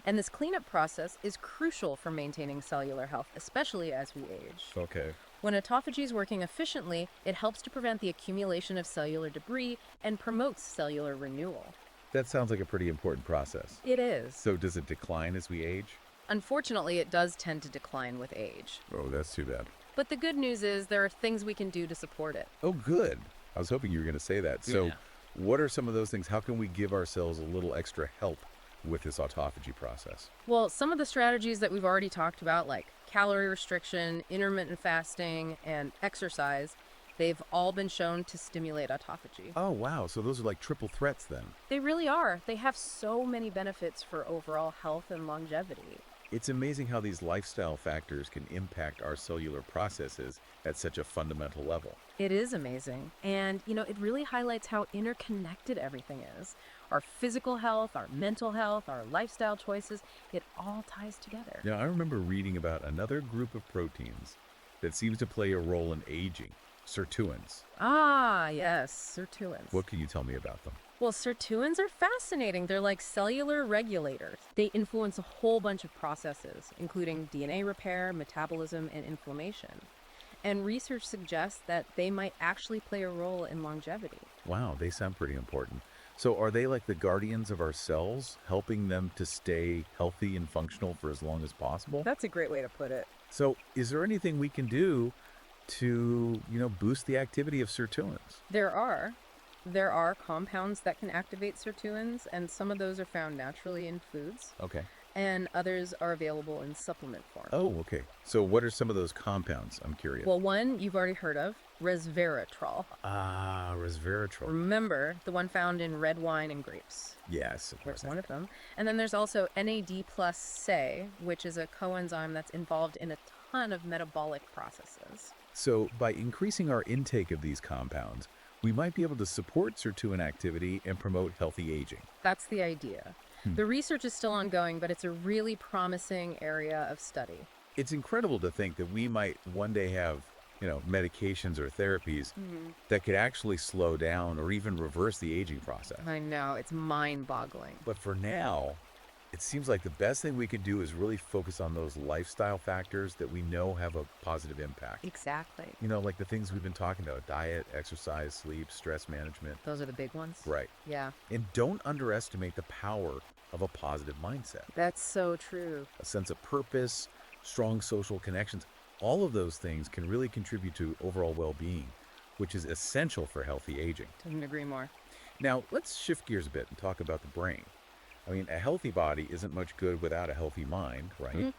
And this cleanup process is crucial for maintaining cellular health, especially as we age. Okay. When autophagy is working efficiently, it helps to prevent the accumulation of cellular debris and promotes cellular renewal. That sounds like a pretty important process. It is. So does it decline as we age? Unfortunately, it does tend to decline with age. Oh, that's too bad. But the good news is there are things we can do to support it. Oh, good. I was hoping you were going to say that. So Yeah. what are some of those things? How can we give ourselves a little extra help with this autophagy process? Well, some of the strategies that we've already talked about, like calorie restriction, intermittent fasting, and exercise, they've all been shown to stimulate autophagy. Oh, wow. So those are like triple threats then. They really are. They have so many benefits for overall health and longevity. It's amazing how these lifestyle factors can impact our cellular processes at such a fundamental level. It is amazing. And, it really highlights how interconnected everything is. Our physical health, our mental health, our lifestyle choices, it all ties together. Now, I remember reading about another group of proteins that seems to play a role in aging, sirtuins. Ah, yes, sirtuins. What can you tell me about them? Well, sirtuins are fascinating. They're like cellular regulators. They influence a whole bunch of processes, including DNA repair, metabolism, and inflammation. And research suggests that they might actually play a role in longevity. Wow, they sound pretty important. So are they like the guardians of our cells, helping them to stay healthy and functional for as long as possible? That's a great way to put it. So is there anything we can do to, boost the activity of sirtuins? There are. There are compounds that can activate sirtuins, and some of those are found naturally in foods, Okay. and others are available in supplement form. Oh, okay. So what are some of those compounds? I'm curious. Well, one you've already heard of, resveratrol. Resveratrol. Remember, the one found in red wine and grapes. Yes, of course. There's one of them. And then there's also NAD plus C, which is a coenzyme that's involved in a ton of metabolic processes. So by increasing our intake of these compounds, we might be able to support sirtuin activity and promote healthy aging. That's the idea. The research is still ongoing, but it's a really promising area of study. It's incredible to think that we might one day have, medications or therapies that could actually slow down or even reverse the aging process. I know, it's mind-boggling. But for now, it seems like the best thing we can do is really focus on those lifestyle factors that we know have a positive impact. Exactly. Like the things we've been talking about: diet, exercise, sleep, stress management. Those are the big ones? Right. Yeah, And don't underestimate the power of a positive mindset. that's so true. A sense of purpose, strong social connections, all of those things can really contribute to overall well-being, which is essential for healthy aging. Couldn't agree more. Now, let's shift gears a bit and talk about the brain. I mean, a healthy body isn't much good without a healthy mind, right?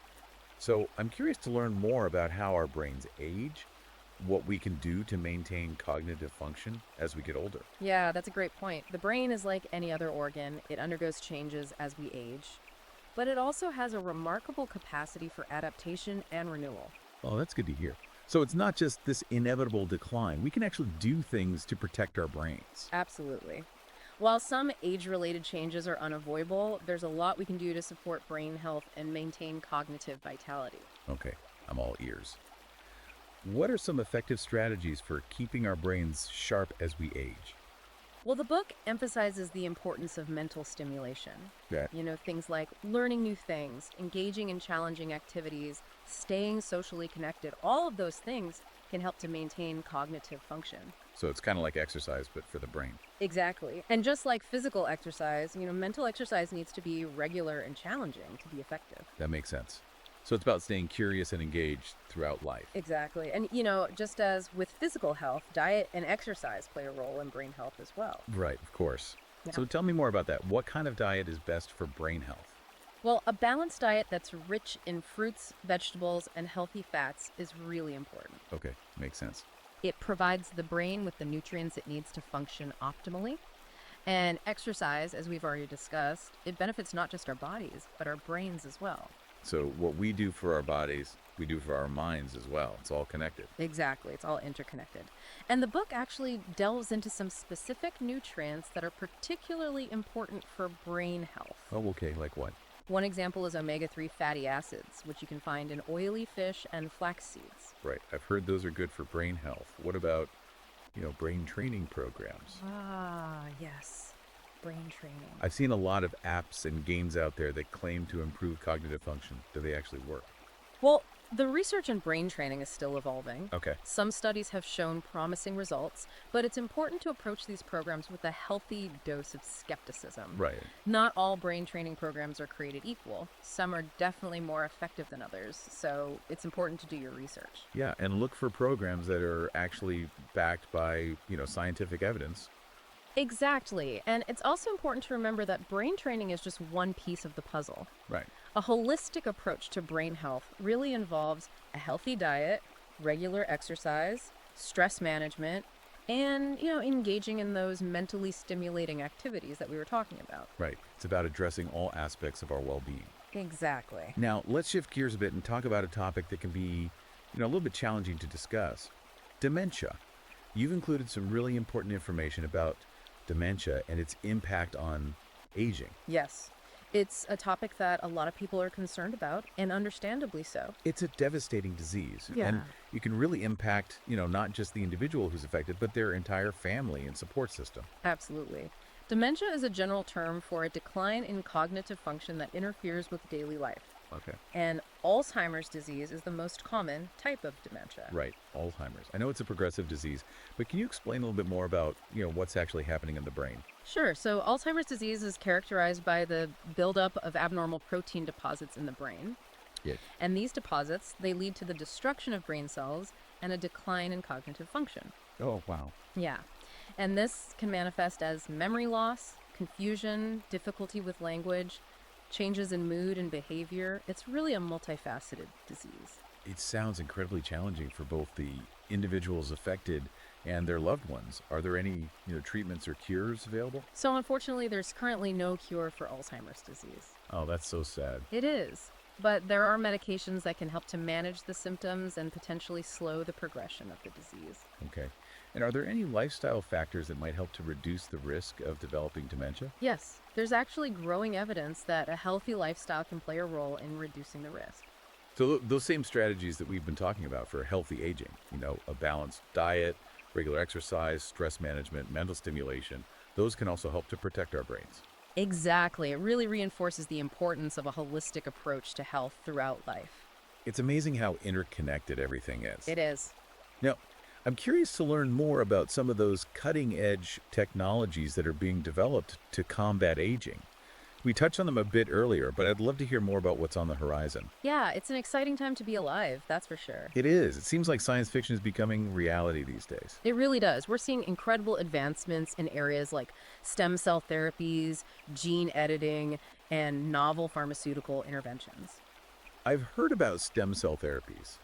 So I'm curious to learn more about how our brains age, what we can do to maintain cognitive function as we get older. Yeah, that's a great point. The brain is like any other organ. It undergoes changes as we age, but it also has a remarkable capacity for adaptation and renewal. Oh, that's good to hear. So it's not just this inevitable decline. We can actually do things to protect our brains. Absolutely. While some age-related changes are unavoidable, there's a lot we can do to support brain health and maintain cognitive vitality. Okay, I'm all ears. What are some effective strategies for keeping our brains sharp as we age? Well, the book emphasizes the importance of mental stimulation. Yeah. Things like learning new things, engaging in challenging activities, staying socially connected. All of those things can help to maintain cognitive function. So it's kind of like exercise, but for the brain. Exactly. And just like physical exercise, mental exercise needs to be regular and challenging to be effective. That makes sense. So it's about staying curious and engaged throughout life. Exactly. And, just as with physical health, diet and exercise play a role in brain health as well. Right, of course. Yeah. So tell me more about that. What kind of diet is best for brain health? Well, a balanced diet that's rich in fruits, vegetables, and healthy fats is really important. Okay, makes sense. It provides the brain with the nutrients it needs to function optimally. And exercise, as we've already discussed, it benefits not just our bodies, but our brains as well. So what we do for our bodies, we do for our minds as well. It's all connected. Exactly, it's all interconnected. And the book actually delves into some specific nutrients that are particularly important for brain health. Oh, okay, like what? One example is omega-3 fatty acids, which you can find in oily fish and flax seeds. Right. I've heard those are good for brain health. What about, brain training programs? Ah, yes. Brain training. I've seen a lot of apps and games out there that claim to improve cognitive function. Do they actually work? Well, the research in brain training is still evolving. Okay. Some studies have shown promising results, but it's important to approach these programs with a healthy dose of skepticism. Right. Not all brain training programs are created equal. Some are definitely more effective than others, so it's important to do your research. Yeah, and look for programs that are actually backed by, scientific evidence. Exactly. And it's also important to remember that brain training is just one piece of the puzzle. Right. A holistic approach to brain health really involves a healthy diet, regular exercise, stress management, and, engaging in those mentally stimulating activities that we were talking about. Right. It's about addressing all aspects of our well-being. Exactly. Now, let's shift gears a bit and talk about a topic that can be, a little bit challenging to discuss. Dementia. You've included some really important information about dementia and its impact on aging. Yes. It's a topic that a lot of people are concerned about, and understandably so. It's a devastating disease. Yeah. And you can really impact, not just the individual who's affected, but their entire family and support system. Absolutely. Dementia is a general term for a decline in cognitive function that interferes with daily life. Okay. And Alzheimer's disease is the most common type of dementia. Right. Alzheimer's. I know it's a progressive disease, but can you explain a little bit more about, what's actually happening in the brain? Sure. So Alzheimer's disease is characterized by the buildup of abnormal protein deposits in the brain. Yeah. And these deposits, they lead to the destruction of brain cells and a decline in cognitive function. Oh, wow. Yeah. And this can manifest as memory loss, confusion, difficulty with language, changes in mood and behavior. It's really a multifaceted disease. It sounds incredibly challenging for both the individuals affected and their loved ones. Are there any, treatments or cures available? So unfortunately, there's currently no cure for Alzheimer's disease. Oh, that's so sad. It is. But there are medications that can help to manage the symptoms and potentially slow the progression of the disease. Okay. And are there any lifestyle factors that might help to reduce the risk of developing dementia? Yes, there's actually growing evidence that a healthy lifestyle can play a role in reducing the risk. So those same strategies that we've been talking about for healthy aging, a balanced diet, regular exercise, stress management, mental stimulation, those can also help to protect our brains. Exactly. It really reinforces the importance of a holistic approach to health throughout life. It's amazing how interconnected everything is. It is. Now, I'm curious to learn more about some of those cutting-edge technologies that are being developed to combat aging. We touched on them a bit earlier, but I'd love to hear more about what's on the horizon. Yeah, it's an exciting time to be alive, that's for sure. It is. It seems like science fiction is becoming reality these days. It really does. We're seeing incredible advancements in areas like stem cell therapies, gene editing, and novel pharmaceutical interventions. I've heard about stem cell therapies.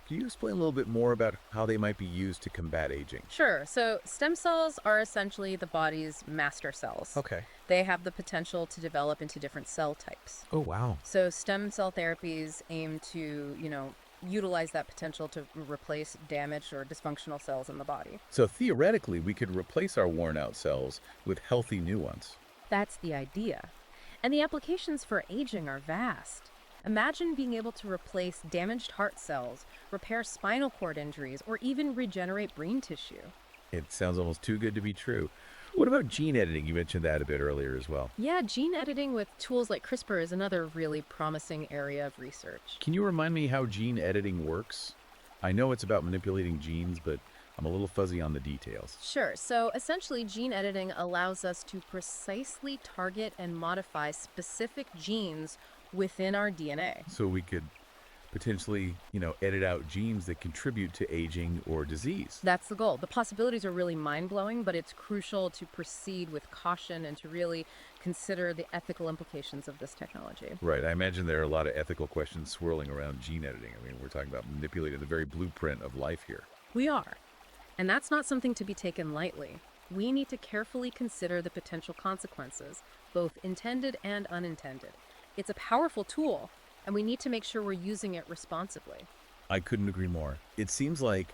Can you explain a little bit more about how they might be used to combat aging? Sure. So stem cells are essentially the body's master cells. Okay. They have the potential to develop into different cell types. Oh, wow. So stem cell therapies aim to, utilize that potential to replace damaged or dysfunctional cells in the body. So theoretically, we could replace our worn-out cells with healthy new ones. That's the idea. And the applications for aging are vast. Imagine being able to replace damaged heart cells, repair spinal cord injuries, or even regenerate brain tissue. It sounds almost too good to be true. What about gene editing? You mentioned that a bit earlier as well. Yeah, gene editing with tools like CRISPR is another really promising area of research. Can you remind me how gene editing works? I know it's about manipulating genes, but I'm a little fuzzy on the details. Sure. So essentially, gene editing allows us to precisely target and modify specific genes within our DNA. So we could potentially, edit out genes that contribute to aging or disease. That's the goal. The possibilities are really mind-blowing, but it's crucial to proceed with caution and to really consider the ethical implications of this technology. Right. I imagine there are a lot of ethical questions swirling around gene editing. I mean, we're talking about manipulating the very blueprint of life here. We are. And that's not something to be taken lightly. We need to carefully consider the potential consequences, both intended and unintended. It's a powerful tool, and we need to make sure we're using it responsibly. I couldn't agree more. It seems like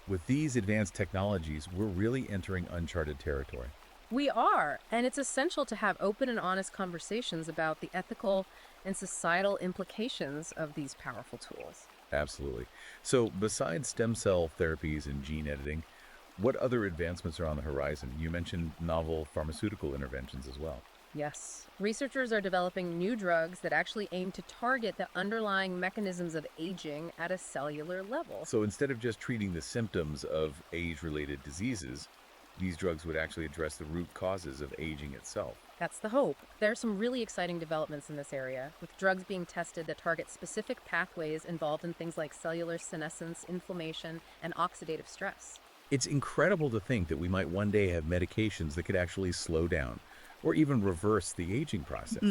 with these advanced technologies, we're really entering uncharted territory. We are, and it's essential to have open and honest conversations about the ethical and societal implications of these powerful tools. Absolutely. So, besides stem cell therapies and gene editing, what other advancements are on the horizon? You mentioned novel pharmaceutical interventions as well. Yes. Researchers are developing new drugs that actually aim to target the underlying mechanisms of aging at a cellular level. So, instead of just treating the symptoms of age related diseases, these drugs would actually address the root causes of aging itself. That's the hope. There are some really exciting developments in this area, with drugs being tested that target specific pathways involved in things like cellular senescence, inflammation, and oxidative stress. It's incredible to think that we might one day have medications that could actually slow down or even reverse the aging process.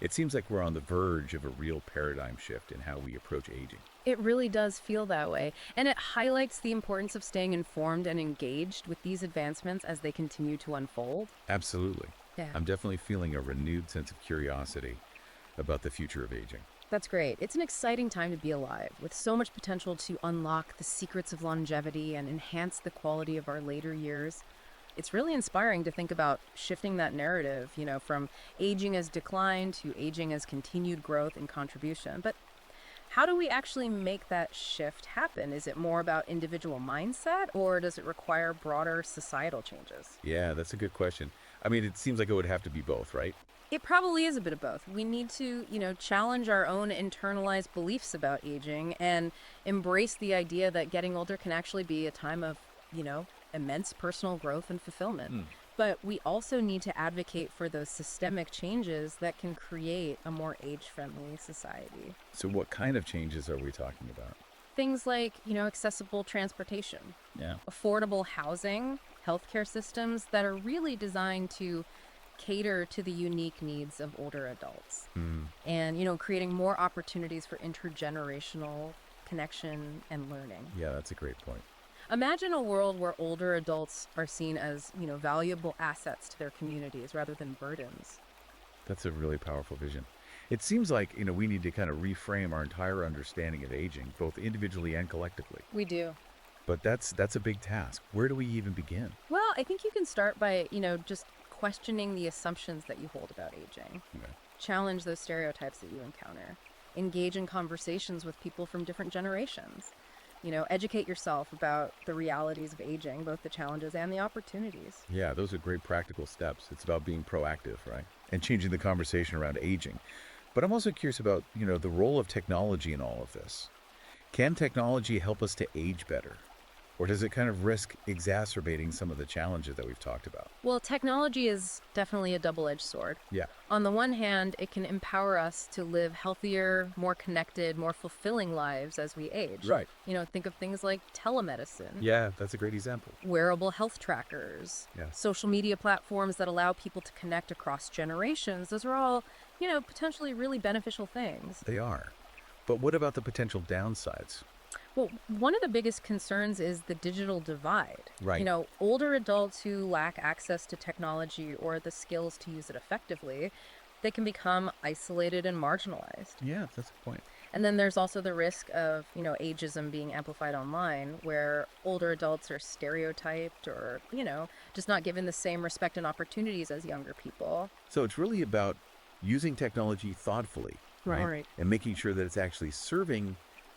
It seems like we're on the verge of a real paradigm shift in how we approach aging. It really does feel that way, and it highlights the importance of staying informed and engaged with these advancements as they continue to unfold. Absolutely. Yeah. I'm definitely feeling a renewed sense of curiosity about the future of aging. That's great. It's an exciting time to be alive, with so much potential to unlock the secrets of longevity and enhance the quality of our later years. It's really inspiring to think about shifting that narrative, from aging as decline to aging as continued growth and contribution. But how do we actually make that shift happen? Is it more about individual mindset, or does it require broader societal changes? Yeah, that's a good question. I mean, it seems like it would have to be both, right? It probably is a bit of both. We need to, challenge our own internalized beliefs about aging and embrace the idea that getting older can actually be a time of, immense personal growth and fulfillment. But we also need to advocate for those systemic changes that can create a more age-friendly society. So what kind of changes are we talking about? Things like, accessible transportation, Yeah. affordable housing, healthcare systems that are really designed to cater to the unique needs of older adults. And, creating more opportunities for intergenerational connection and learning. Yeah, that's a great point. Imagine a world where older adults are seen as, valuable assets to their communities rather than burdens. That's a really powerful vision. It seems like, we need to kind of reframe our entire understanding of aging, both individually and collectively. We do. But that's a big task. Where do we even begin? Well, I think you can start by, just questioning the assumptions that you hold about aging. Okay. Challenge those stereotypes that you encounter. Engage in conversations with people from different generations. Educate yourself about the realities of aging, both the challenges and the opportunities. Yeah, those are great practical steps. It's about being proactive, right? And changing the conversation around aging. But I'm also curious about, the role of technology in all of this. Can technology help us to age better? Or does it kind of risk exacerbating some of the challenges that we've talked about? Well, technology is definitely a double-edged sword. Yeah. On the one hand, it can empower us to live healthier, more connected, more fulfilling lives as we age. Right. Think of things like telemedicine. Yeah, that's a great example. Wearable health trackers, Yeah. social media platforms that allow people to connect across generations. Those are all, potentially really beneficial things. They are. But what about the potential downsides? Well, one of the biggest concerns is the digital divide. Right. Older adults who lack access to technology or the skills to use it effectively, they can become isolated and marginalized. Yeah, that's a point. And then there's also the risk of, ageism being amplified online, where older adults are stereotyped or, just not given the same respect and opportunities as younger people. So it's really about using technology thoughtfully, right? And making sure that it's actually serving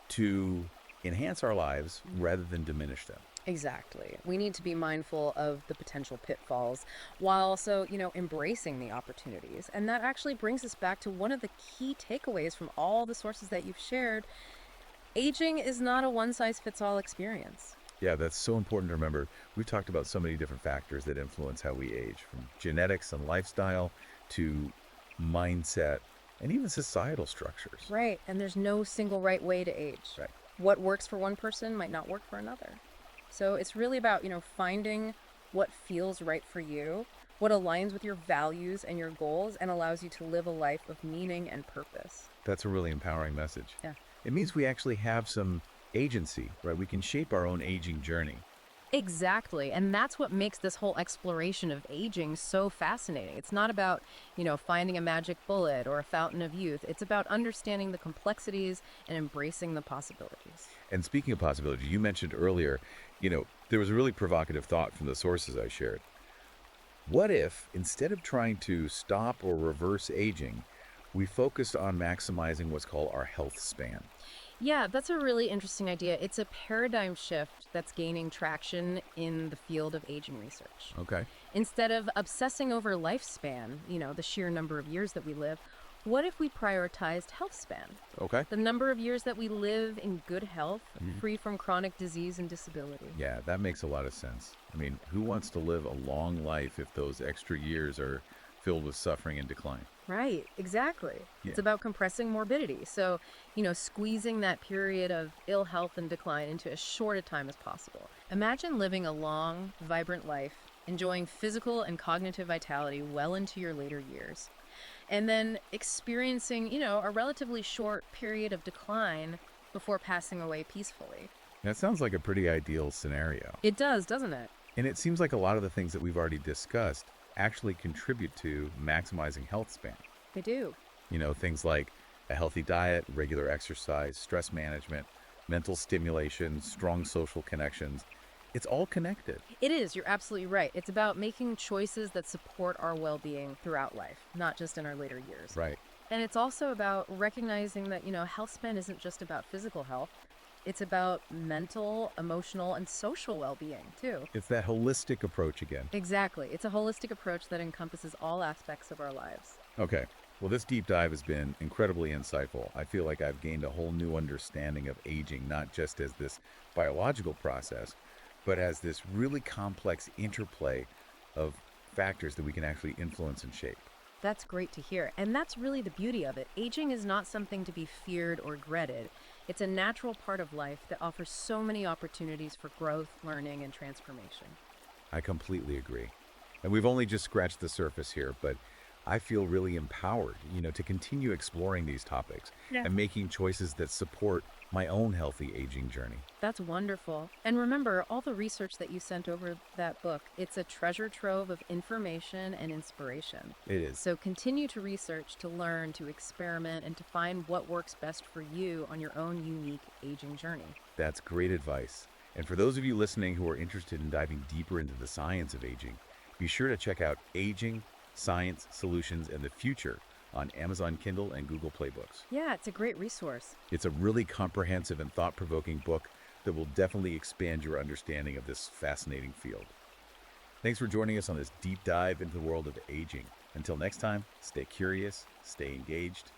to enhance our lives rather than diminish them. Exactly. We need to be mindful of the potential pitfalls while also, embracing the opportunities. And that actually brings us back to one of the key takeaways from all the sources that you've shared. Aging is not a one-size-fits-all experience. Yeah, that's so important to remember. We've talked about so many different factors that influence how we age, from genetics and lifestyle to mindset and even societal structures. Right, and there's no single right way to age. Right. What works for one person might not work for another. So it's really about, finding what feels right for you, what aligns with your values and your goals, and allows you to live a life of meaning and purpose. That's a really empowering message. Yeah. It means we actually have some agency, right? We can shape our own aging journey. Exactly. And that's what makes this whole exploration of aging so fascinating. It's not about, finding a magic bullet or a fountain of youth. It's about understanding the complexities and embracing the possibilities. And speaking of possibility, you mentioned earlier, there was a really provocative thought from the sources I shared. What if, instead of trying to stop or reverse aging, we focused on maximizing what's called our health span? Yeah, that's a really interesting idea. It's a paradigm shift that's gaining traction in the field of aging research. Okay. Instead of obsessing over lifespan, the sheer number of years that we live, what if we prioritized health span? Okay. The number of years that we live in good health, Mhm. free from chronic disease and disability. Yeah, that makes a lot of sense. I mean, who wants to live a long life if those extra years are filled with suffering and decline? Right, exactly. Yeah. It's about compressing morbidity. So, squeezing that period of ill health and decline into as short a time as possible. Imagine living a long, vibrant life, enjoying physical and cognitive vitality well into your later years, and then experiencing, a relatively short period of decline before passing away peacefully. That sounds like a pretty ideal scenario. It does, doesn't it? And it seems like a lot of the things that we've already discussed actually contribute to maximizing health span. They do. Things like a healthy diet, regular exercise, stress management, mental stimulation, strong social connections. It's all connected. It is. You're absolutely right. It's about making choices that support our well being throughout life, not just in our later years. Right. And it's also about recognizing that, health span isn't just about physical health, it's about mental, emotional, and social well being, too. It's that holistic approach again. Exactly. It's a holistic approach that encompasses all aspects of our lives. Okay. Well, this deep dive has been incredibly insightful. I feel like I've gained a whole new understanding of aging, not just as this biological process, but as this really complex interplay of factors that we can actually influence and shape. That's great to hear. And that's really the beauty of it. Aging is not something to be feared or dreaded. It's a natural part of life that offers so many opportunities for growth, learning, and transformation. I completely agree. And we've only just scratched the surface here, but I feel really empowered, to continue exploring these topics and making choices that support my own healthy aging journey. That's wonderful. And remember, all the research that you sent over that book, it's a treasure trove of information and inspiration. It is. So continue to research, to learn, to experiment, and to find what works best for you on your own unique aging journey. That's great advice. And for those of you listening who are interested in diving deeper into the science of aging, be sure to check out Aging, Science, Solutions, and the Future on Amazon Kindle and Google Play Books. Yeah, it's a great resource. It's a really comprehensive and thought-provoking book that will definitely expand your understanding of this fascinating field. Thanks for joining us on this deep dive into the world of aging. Until next time, stay curious, stay engaged,